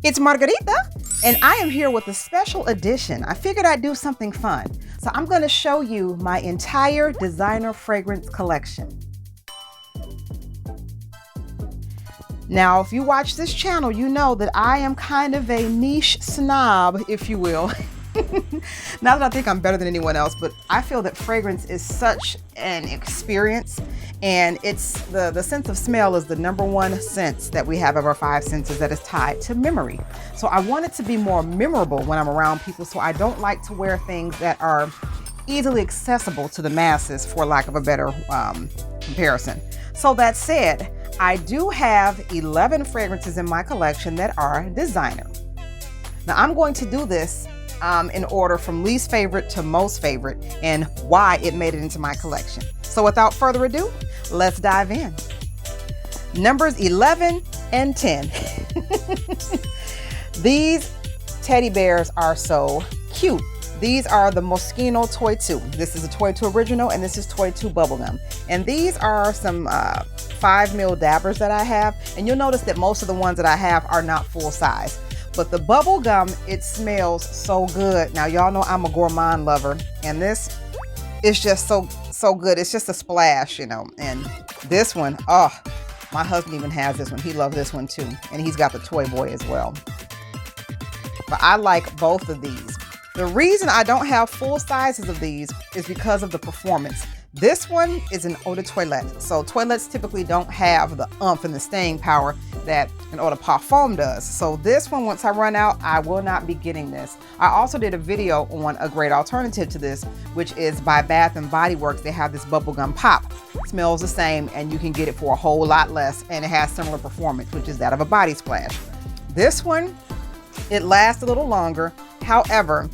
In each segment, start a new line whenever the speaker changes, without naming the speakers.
It's Margarita, and I am here with a special edition. I figured I'd do something fun. So I'm going to show you my entire designer fragrance collection. Now, if you watch this channel, you know that I am kind of a niche snob, if you will. Not that I think I'm better than anyone else, but I feel that fragrance is such an experience, and it's the sense of smell is the #1 sense that we have of our 5 senses that is tied to memory. So I want it to be more memorable when I'm around people, so I don't like to wear things that are easily accessible to the masses, for lack of a better comparison. So that said, I do have 11 fragrances in my collection that are designer. Now I'm going to do this in order from least favorite to most favorite and why it made it into my collection. So without further ado, let's dive in. Numbers 11 and 10. These teddy bears are so cute. These are the Moschino Toy 2. This is a Toy 2 original and this is Toy 2 bubblegum. And these are some 5mm dabbers that I have. And you'll notice that most of the ones that I have are not full size. But the bubble gum, it smells so good. Now, y'all know I'm a gourmand lover, and this is just so good. It's just a splash, you know. And this one, oh, my husband even has this one. He loves this one too. And he's got the toy boy as well. But I like both of these. The reason I don't have full sizes of these is because of the performance. This one is an eau de toilette. So toilets typically don't have the oomph and the staying power that an eau de parfum does. So this one, once I run out, I will not be getting this. I also did a video on a great alternative to this, which is by Bath and Body Works. They have this bubblegum pop. It smells the same and you can get it for a whole lot less, and it has similar performance, which is that of a body splash. This one, it lasts a little longer. However,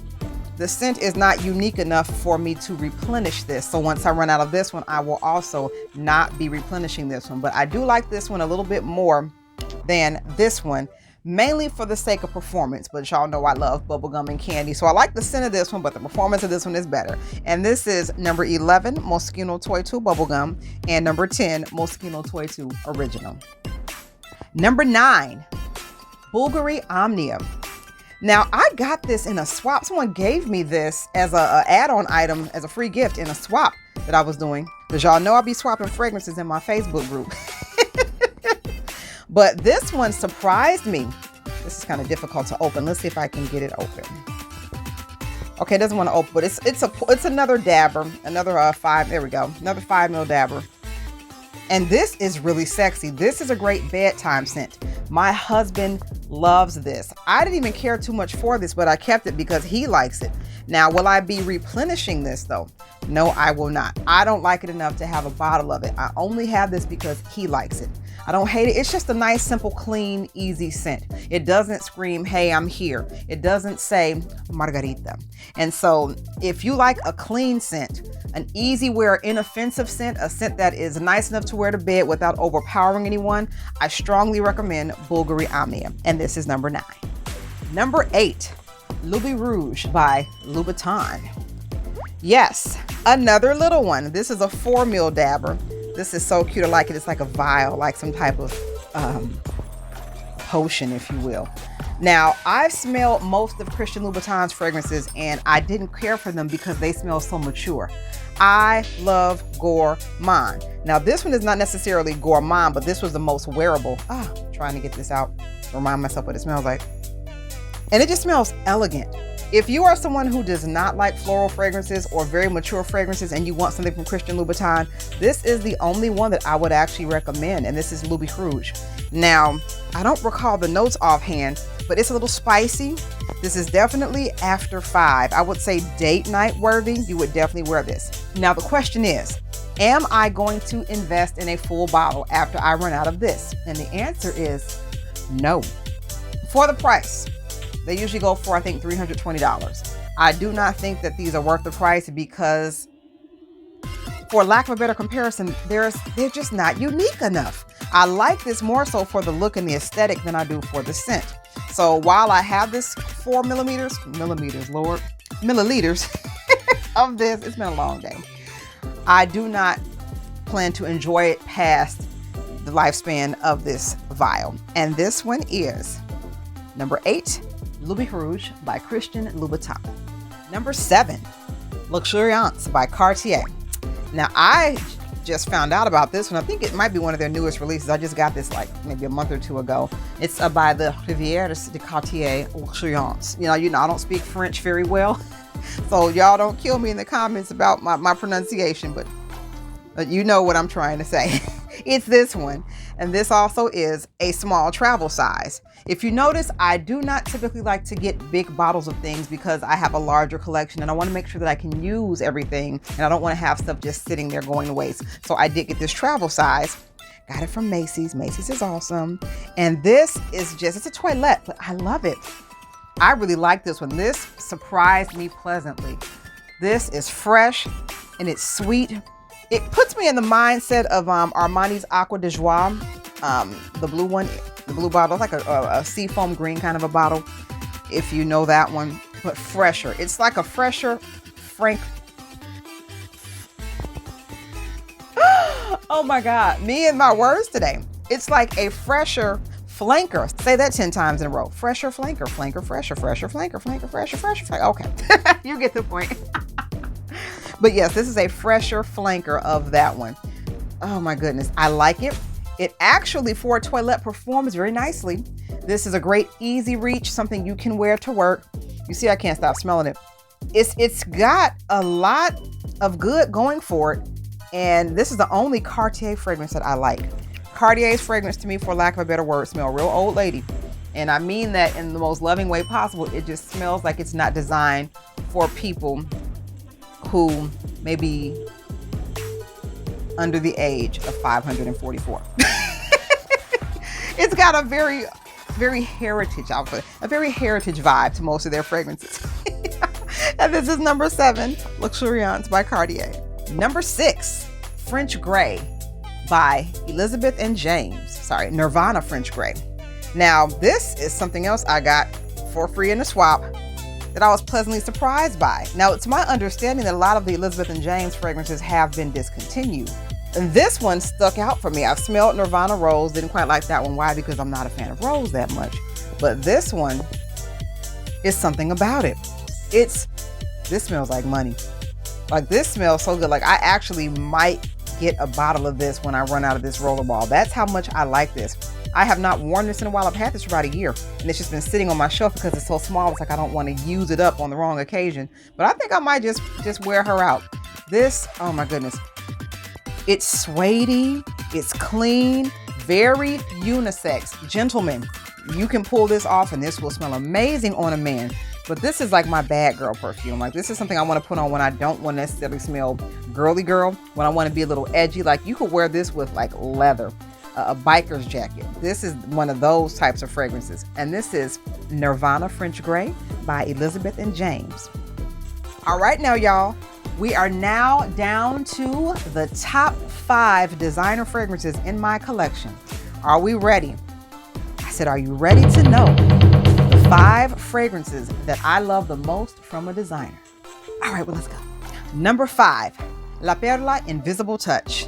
the scent is not unique enough for me to replenish this. So once I run out of this one, I will also not be replenishing this one. But I do like this one a little bit more than this one, mainly for the sake of performance. But y'all know I love bubblegum and candy. So I like the scent of this one, but the performance of this one is better. And this is number 11, Moschino Toy 2 bubblegum, and number 10, Moschino Toy 2 original. Number 9, Bulgari Omnia. Now, I got this in a swap. Someone gave me this as a add-on item, as a free gift in a swap that I was doing. Because y'all know I'll be swapping fragrances in my Facebook group. But this one surprised me. This is kind of difficult to open. Let's see if I can get it open. Okay, it doesn't want to open, but it's another dabber, another 5, there we go, another 5mm dabber. And this is really sexy. This is a great bedtime scent. My husband loves this. I didn't even care too much for this, but I kept it because he likes it. Now, will I be replenishing this though? No, I will not. I don't like it enough to have a bottle of it. I only have this because he likes it. I don't hate it. It's just a nice, simple, clean, easy scent. It doesn't scream, hey, I'm here. It doesn't say Margarita. And so if you like a clean scent, an easy wear, inoffensive scent, a scent that is nice enough to wear to bed without overpowering anyone, I strongly recommend Bulgari Omnia. And this is number 9. Number 8, Louis Rouge by Louboutin. Yes, another little one. This is a 4mm dabber. This is so cute. I like it. It's like a vial, like some type of potion, if you will. Now, I've smelled most of Christian Louboutin's fragrances and I didn't care for them because they smell so mature. I love gourmand. Now, this one is not necessarily gourmand, but this was the most wearable. Trying to get this out, remind myself what it smells like. And it just smells elegant. If you are someone who does not like floral fragrances or very mature fragrances and you want something from Christian Louboutin, this is the only one that I would actually recommend, and this is Louis Rouge. Now, I don't recall the notes offhand, but it's a little spicy. This is definitely after 5. I would say date night worthy. You would definitely wear this. Now, the question is, am I going to invest in a full bottle after I run out of this? And the answer is no. For the price, they usually go for, I think, $320. I do not think that these are worth the price because, for lack of a better comparison, they're just not unique enough. I like this more so for the look and the aesthetic than I do for the scent. So while I have this 4 milliliters of this, it's been a long day. I do not plan to enjoy it past the lifespan of this vial. And this one is Number 8, Louis Rouge by Christian Louboutin. Number 7, Luxuriance by Cartier. Now, I just found out about this one. I think it might be one of their newest releases. I just got this like maybe a month or two ago. It's by the Rivière de Cartier Luxuriance. You know, I don't speak French very well, so y'all don't kill me in the comments about my pronunciation, but you know what I'm trying to say. It's this one. And this also is a small travel size. If you notice, I do not typically like to get big bottles of things because I have a larger collection and I want to make sure that I can use everything and I don't want to have stuff just sitting there going to waste. So I did get this travel size. Got it from Macy's. Macy's is awesome. And this is it's a toilette, but I love it. I really like this one. This surprised me pleasantly. This is fresh and it's sweet. It puts me in the mindset of Armani's Aqua de Joie, the blue one, the blue bottle, like a seafoam green kind of a bottle, if you know that one, but fresher. It's like a fresher, oh my God, me and my words today. It's like a fresher flanker. Say that 10 times in a row. Fresher flanker, flanker, fresher, fresher, flanker, flanker, fresher, fresher, flanker. Okay, you get the point. But yes, this is a fresher flanker of that one. Oh my goodness, I like it. It actually, for a toilette, performs very nicely. This is a great easy reach, something you can wear to work. You see, I can't stop smelling it. It's got a lot of good going for it. And this is the only Cartier fragrance that I like. Cartier's fragrance, to me, for lack of a better word, smell real old lady. And I mean that in the most loving way possible. It just smells like it's not designed for people who may be under the age of 544. It's got a very, very heritage outfit, a very heritage vibe to most of their fragrances. And this is number 7, Luxuriance by Cartier. Number 6, French Grey by Elizabeth and James. Sorry, Nirvana French Grey. Now, this is something else I got for free in the swap that I was pleasantly surprised by. Now, it's my understanding that a lot of the Elizabeth and James fragrances have been discontinued. And this one stuck out for me. I've smelled Nirvana Rose, didn't quite like that one. Why? Because I'm not a fan of rose that much. But this one is something about it. This smells like money. Like, this smells so good. Like, I actually might get a bottle of this when I run out of this rollerball. That's how much I like this. I have not worn this in a while. I've had this for about a year, and it's just been sitting on my shelf because it's so small. It's like I don't want to use it up on the wrong occasion. But I think I might just wear her out. This, oh my goodness. It's suede, it's clean, very unisex. Gentlemen, you can pull this off and this will smell amazing on a man. But this is like my bad girl perfume. Like, this is something I want to put on when I don't want to necessarily smell girly girl, when I want to be a little edgy. Like, you could wear this with like leather, a biker's jacket. This is one of those types of fragrances. And this is Nirvana French Grey by Elizabeth and James. All right, now y'all, we are now down to the top 5 designer fragrances in my collection. Are we ready? I said, are you ready to know the 5 fragrances that I love the most from a designer? All right, well, let's go. Number 5, La Perla Invisible Touch.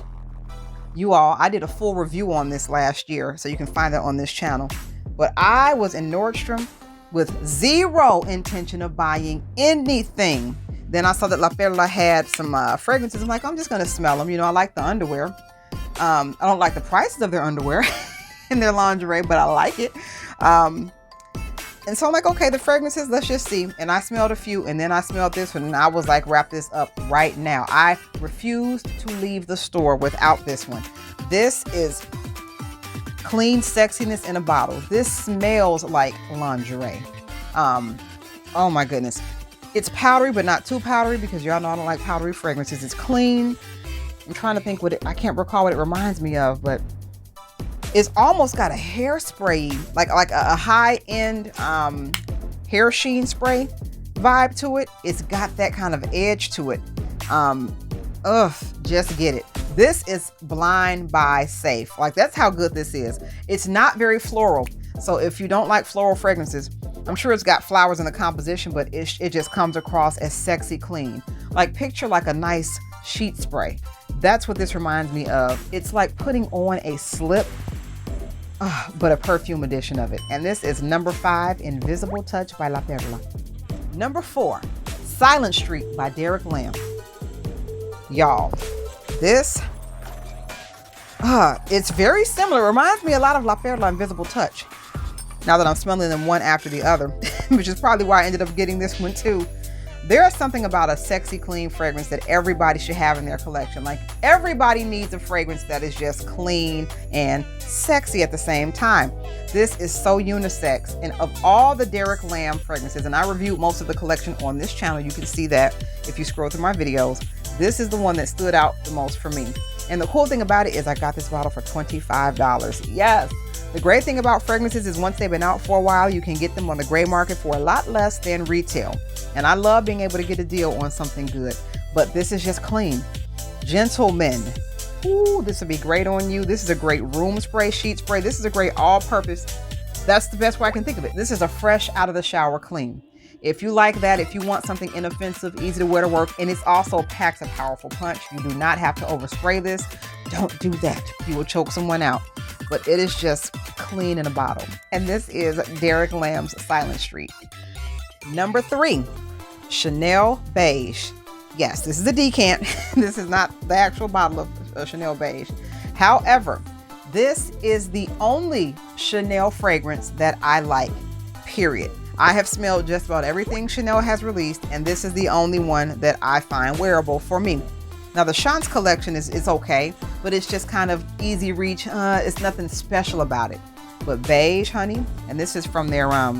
You all, I did a full review on this last year, so you can find that on this channel. But I was in Nordstrom with zero intention of buying anything. Then I saw that La Perla had some fragrances. I'm like, I'm just going to smell them. You know, I like the underwear. I don't like the prices of their underwear and their lingerie, but I like it. And so I'm like, okay, the fragrances, let's just see. And I smelled a few, and then I smelled this one, and I was like, wrap this up right now. I refused to leave the store without this one. This is clean sexiness in a bottle. This smells like lingerie. Oh my goodness. It's powdery, but not too powdery, because y'all know I don't like powdery fragrances. It's clean. I'm trying to think I can't recall what it reminds me of, but it's almost got a hairspray, like a high-end hair sheen spray vibe to it. It's got that kind of edge to it. Just get it. This is Blind by Safe. Like, that's how good this is. It's not very floral. So if you don't like floral fragrances, I'm sure it's got flowers in the composition, but it just comes across as sexy clean. Like, picture like a nice sheet spray. That's what this reminds me of. It's like putting on a slip but a perfume edition of it. And this is number 5, Invisible Touch by La Perla. Number 4, Silent Street by Derek Lam. Y'all, this, it's very similar. It reminds me a lot of La Perla Invisible Touch. Now that I'm smelling them one after the other, which is probably why I ended up getting this one too. There's something about a sexy, clean fragrance that everybody should have in their collection. Like, everybody needs a fragrance that is just clean and sexy at the same time. This is so unisex. And of all the Derek Lam fragrances, and I reviewed most of the collection on this channel, you can see that if you scroll through my videos, this is the one that stood out the most for me. And the cool thing about it is I got this bottle for $25. Yes. The great thing about fragrances is once they've been out for a while, you can get them on the gray market for a lot less than retail. And I love being able to get a deal on something good. But this is just clean. Gentlemen. Ooh, this would be great on you. This is a great room spray, sheet spray. This is a great all-purpose. That's the best way I can think of it. This is a fresh out of the shower clean. If you like that, if you want something inoffensive, easy to wear to work, and it's also packs a powerful punch. You do not have to overspray this. Don't do that. You will choke someone out. But it is just clean in a bottle. And this is Derek Lam's Silent Street. Number 3, Chanel Beige. Yes, this is a decant. This is not the actual bottle of Chanel Beige. However, this is the only Chanel fragrance that I like, period. I have smelled just about everything Chanel has released, and this is the only one that I find wearable for me. Now, the Chance collection is okay, but it's just kind of easy reach. It's nothing special about it. But Beige, honey, and this is from their, I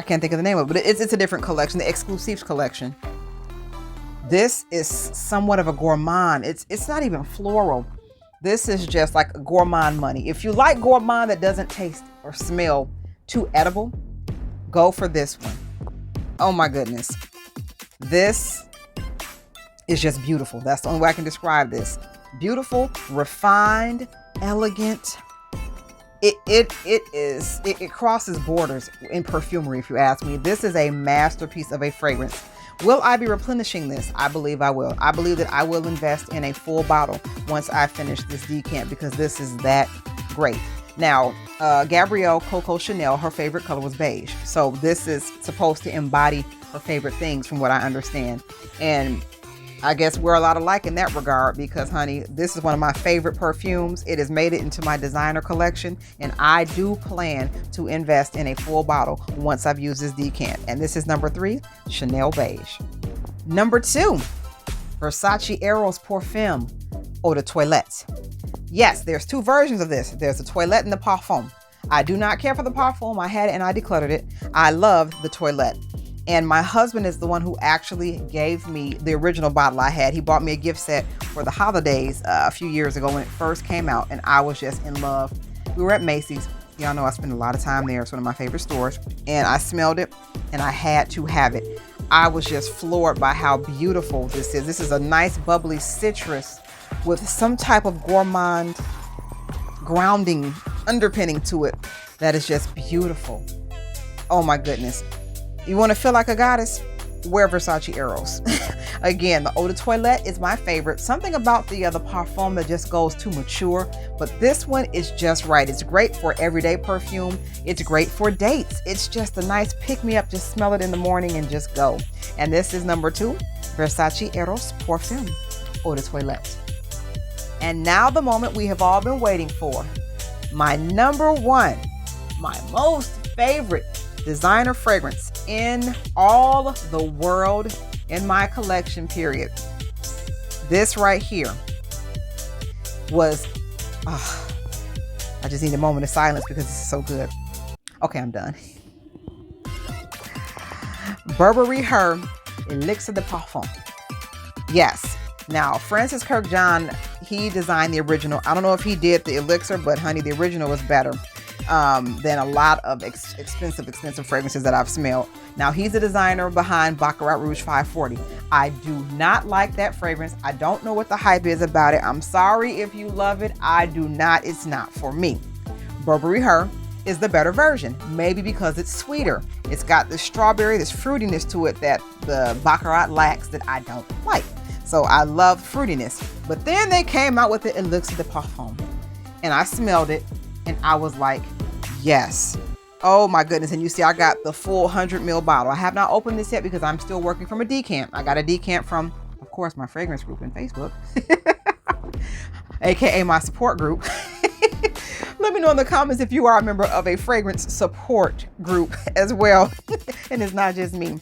can't think of the name of it, but it's a different collection, the Exclusives collection. This is somewhat of a gourmand. It's not even floral. This is just like a gourmand money. If you like gourmand that doesn't taste or smell too edible, go for this one. Oh my goodness. This is just beautiful. That's the only way I can describe this. Beautiful, refined, elegant. It crosses borders in perfumery, if you ask me. This is a masterpiece of a fragrance. Will I be replenishing this? I believe I will. I believe that I will invest in a full bottle once I finish this decant, because this is that great. Now, Gabrielle Coco Chanel, her favorite color was beige. So this is supposed to embody her favorite things from what I understand. And I guess we're a lot alike in that regard, because, honey, this is one of my favorite perfumes. It has made it into my designer collection, and I do plan to invest in a full bottle once I've used this decant. And this is number 3, Chanel Beige. Number 2, Versace Eros Perfume Eau de Toilette. Yes, there's 2 versions of this. There's the Toilette and the Parfum. I do not care for the Parfum. I had it and I decluttered it. I love the Toilette. And my husband is the one who actually gave me the original bottle I had. He bought me a gift set for the holidays a few years ago when it first came out, and I was just in love. We were at Macy's. Y'all know I spend a lot of time there. It's one of my favorite stores. And I smelled it and I had to have it. I was just floored by how beautiful this is. This is a nice bubbly citrus with some type of gourmand grounding underpinning to it that is just beautiful. Oh my goodness. You want to feel like a goddess? Wear Versace Eros. Again, the Eau de Toilette is my favorite. Something about the Parfum that just goes too mature, but this one is just right. It's great for everyday perfume. It's great for dates. It's just a nice pick-me-up. Just smell it in the morning and just go. And this is number 2, Versace Eros Perfume Eau de Toilette. And now the moment we have all been waiting for. My number 1, my most favorite designer fragrance in all the world in my collection, period. This right here was, I just need a moment of silence because it's so good. Okay, I'm done. Burberry Her Elixir de Parfum. Yes. Now, Francis Kirk John, he designed the original. I don't know if he did the Elixir, but honey, the original was better than a lot of expensive fragrances that I've smelled. Now, he's the designer behind Baccarat Rouge 540. I do not like that fragrance. I don't know what the hype is about it. I'm sorry if you love it. I do not. It's not for me. Burberry Her is the better version, maybe because it's sweeter. It's got this strawberry, this fruitiness to it that the Baccarat lacks that I don't like. So I love fruitiness. But then they came out with the Elixir de Parfum, and I smelled it, And I was like, yes. Oh my goodness. And you see, I got the full 100 ml bottle. I have not opened this yet because I'm still working from a decant. I got a decant from, of course, my fragrance group in Facebook, AKA my support group. Let me know in the comments if you are a member of a fragrance support group as well. And it's not just me.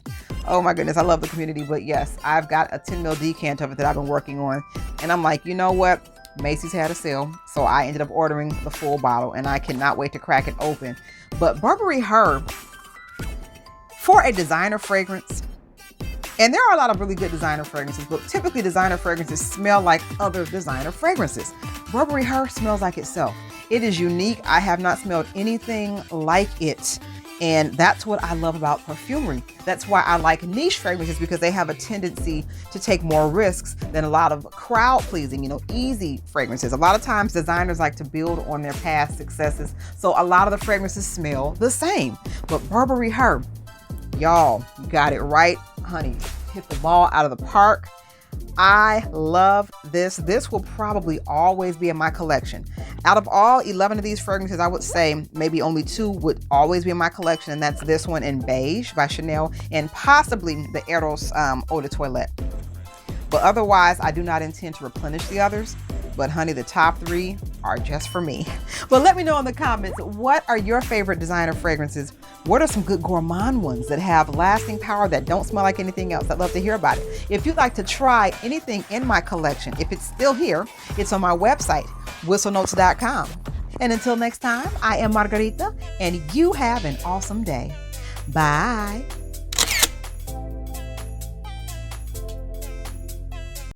Oh my goodness, I love the community. But yes, I've got a 10 ml decant of it that I've been working on. And I'm like, you know what? Macy's had a sale, so I ended up ordering the full bottle, and I cannot wait to crack it open. But Burberry Herb, for a designer fragrance, and there are a lot of really good designer fragrances, but typically designer fragrances smell like other designer fragrances. Burberry Herb smells like itself. It is unique. I have not smelled anything like it. And that's what I love about perfumery. That's why I like niche fragrances, because they have a tendency to take more risks than a lot of crowd pleasing, easy fragrances. A lot of times designers like to build on their past successes. So a lot of the fragrances smell the same. But Burberry Herb, y'all, you got it right, honey. Hit the ball out of the park. I love this. This will probably always be in my collection. Out of all 11 of these fragrances, I would say maybe only 2 would always be in my collection, and that's this one in Beige by Chanel and possibly the Eros Eau de Toilette. But otherwise, I do not intend to replenish the others. But honey, the top 3 are just for me. But let me know in the comments, what are your favorite designer fragrances? What are some good gourmand ones that have lasting power that don't smell like anything else? I'd love to hear about it. If you'd like to try anything in my collection, if it's still here, it's on my website, whistlenotes.com. And until next time, I am Margarita, and you have an awesome day. Bye.